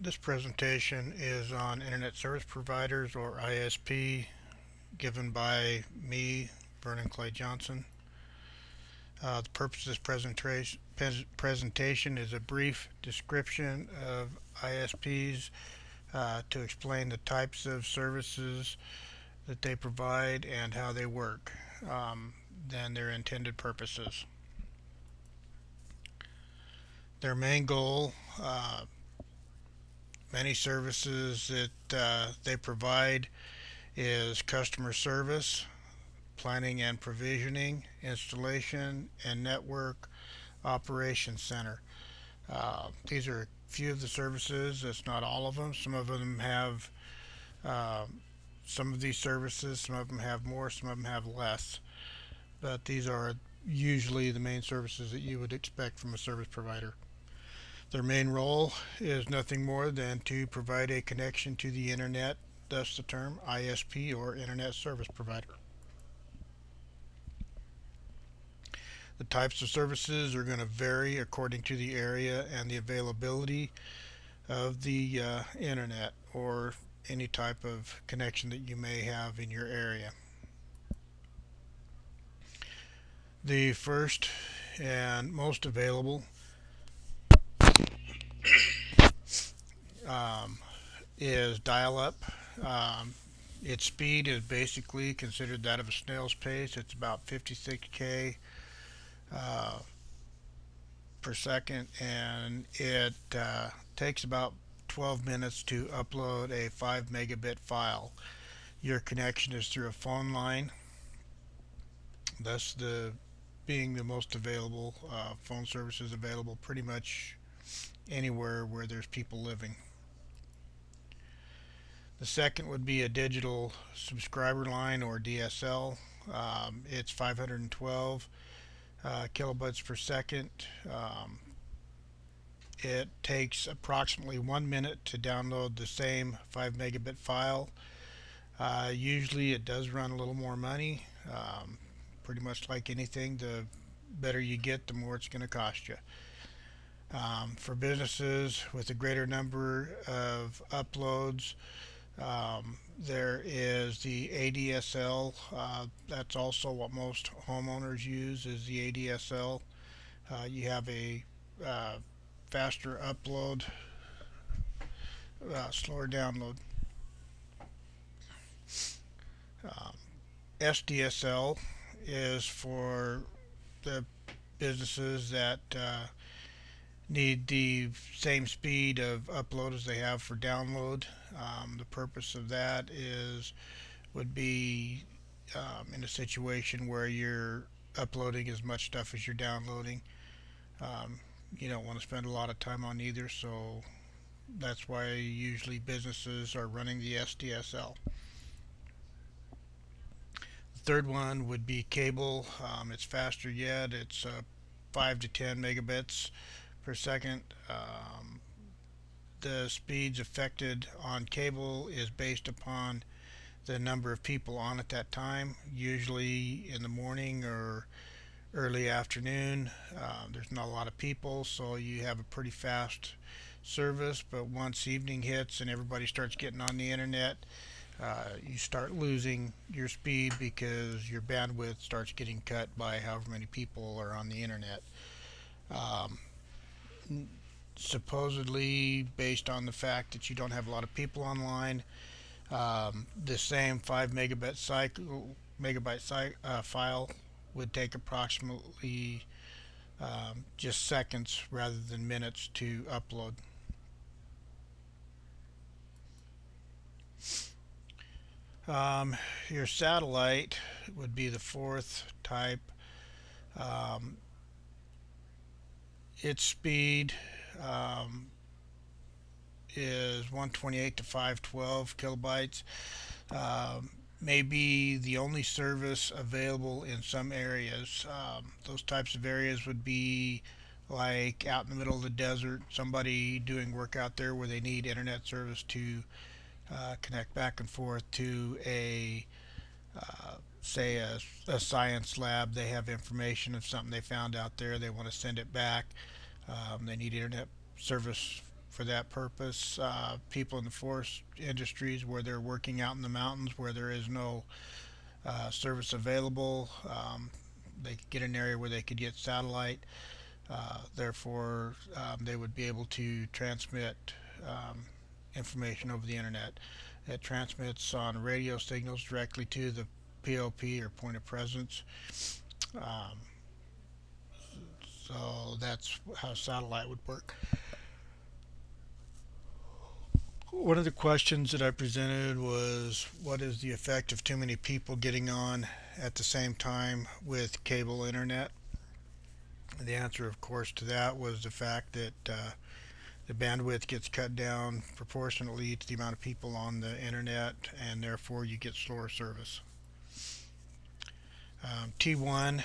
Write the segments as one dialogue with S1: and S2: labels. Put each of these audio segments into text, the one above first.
S1: This presentation is on Internet Service Providers, or ISP, given by me, Vernon Clay Johnson. The purpose of this presentation is a brief description of ISPs to explain the types of services that they provide and how they work, than their intended purposes. Their main goal, many services that they provide, is customer service, planning and provisioning, installation, and network operations center. These are a few of the services. That's not all of them. Some of them have uh, some of these services. Some of them have more. Some of them have less. But these are usually the main services that you would expect from a service provider. Their main role is nothing more than to provide a connection to the internet, thus the term ISP, or Internet Service Provider. The types of services are going to vary according to the area and the availability of the internet or any type of connection that you may have in your area. The first and most available um, is dial up. Um, its speed is basically considered that of a snail's pace. It's about 56K uh, per second, and it takes about 12 minutes to upload a 5 megabit file. Your connection is through a phone line, thus the being the most available. Phone service is available pretty much anywhere where there's people living. The second would be a digital subscriber line, or DSL. It's 512 kilobytes per second. It takes approximately 1 minute to download the same 5 megabit file. Usually it does run a little more money. Pretty much like anything, the better you get, the more it's going to cost you. For businesses with a greater number of uploads, there is the ADSL. That's also what most homeowners use, is the ADSL. You have a faster upload, slower download. Um, SDSL is for the businesses that need the same speed of upload as they have for download. The purpose of that is would be in a situation where you're uploading as much stuff as you're downloading. Um, you don't want to spend a lot of time on either, so that's why usually businesses are running the SDSL. The third one would be cable. It's faster yet. It's 5 to 10 megabits per second. The speeds affected on cable is based upon the number of people on at that time, usually in the morning or early afternoon. There's not a lot of people, so you have a pretty fast service. But once evening hits and everybody starts getting on the internet, you start losing your speed because your bandwidth starts getting cut by however many people are on the internet. Um, Supposedly, based on the fact that you don't have a lot of people online, the same 5 megabyte file would take approximately just seconds rather than minutes to upload. Um, your satellite would be the fourth type. Um, its speed um, is 128 to 512 kilobytes. May be the only service available in some areas. Those types of areas would be like out in the middle of the desert, somebody doing work out there where they need internet service to connect back and forth to say a science lab. They have information of something they found out there. They want to send it back. They need internet service for that purpose. People in the forest industries where they're working out in the mountains where there is no service available, they could get an area where they could get satellite. Therefore, they would be able to transmit um, information over the internet. It transmits on radio signals directly to the POP or point of presence. Um, so that's how satellite would work. One of the questions that I presented was what is the effect of too many people getting on at the same time with cable internet? The answer, of course, to that was the fact that the bandwidth gets cut down proportionately to the amount of people on the internet, and therefore you get slower service. T1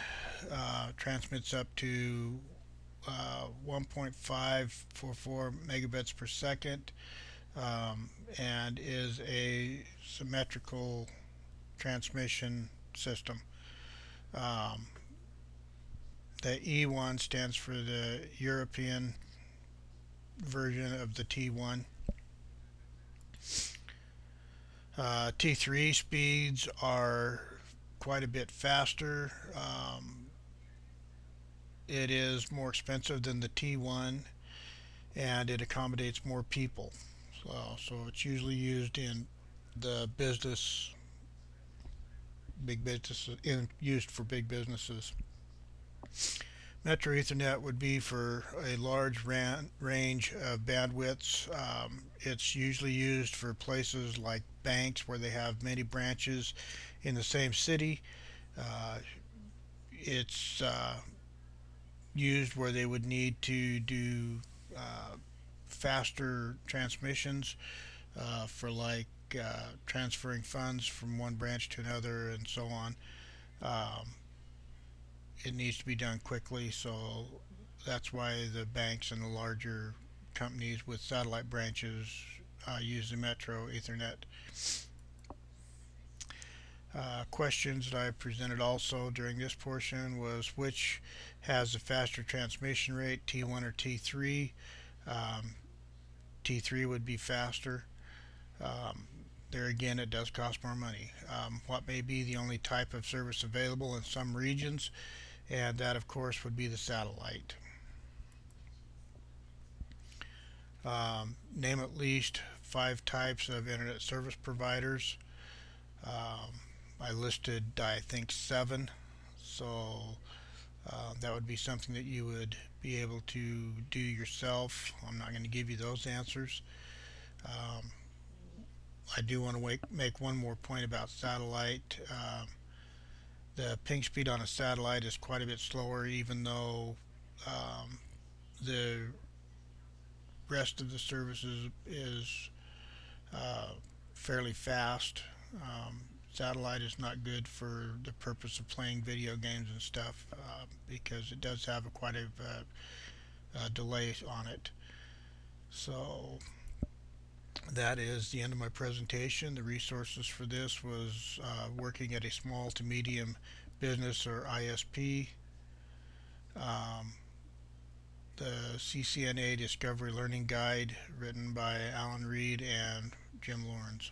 S1: transmits up to 1.544 megabits per second, and is a symmetrical transmission system. Um, the E1 stands for the European version of the T1. T3 speeds are quite a bit faster. It is more expensive than the T1, and it accommodates more people. So it's usually used in the business, big businesses, used for big businesses. Metro Ethernet would be for a large range of bandwidths. It's usually used for places like banks where they have many branches in the same city. Uh, it's used where they would need to do uh, faster transmissions for transferring funds from one branch to another and so on. Um, it needs to be done quickly, so that's why the banks and the larger companies with satellite branches use the Metro Ethernet. Questions that I presented also during this portion was which has the faster transmission rate, T1 or T3? Um, T3 would be faster. Um, there again, it does cost more money. What may be the only type of service available in some regions, and that, of course, would be the satellite. Name at least 5 types of internet service providers. Um, I listed, I think, 7. So that would be something that you would be able to do yourself. I'm not going to give you those answers. Um, I do want to make one more point about satellite. The ping speed on a satellite is quite a bit slower, even though um, the rest of the services is uh, fairly fast. Satellite is not good for the purpose of playing video games and stuff because it does have quite a delay on it. So that is the end of my presentation. The resources for this was working at a small to medium business or ISP, um, the CCNA Discovery Learning Guide written by Alan Reed and Jim Lawrence.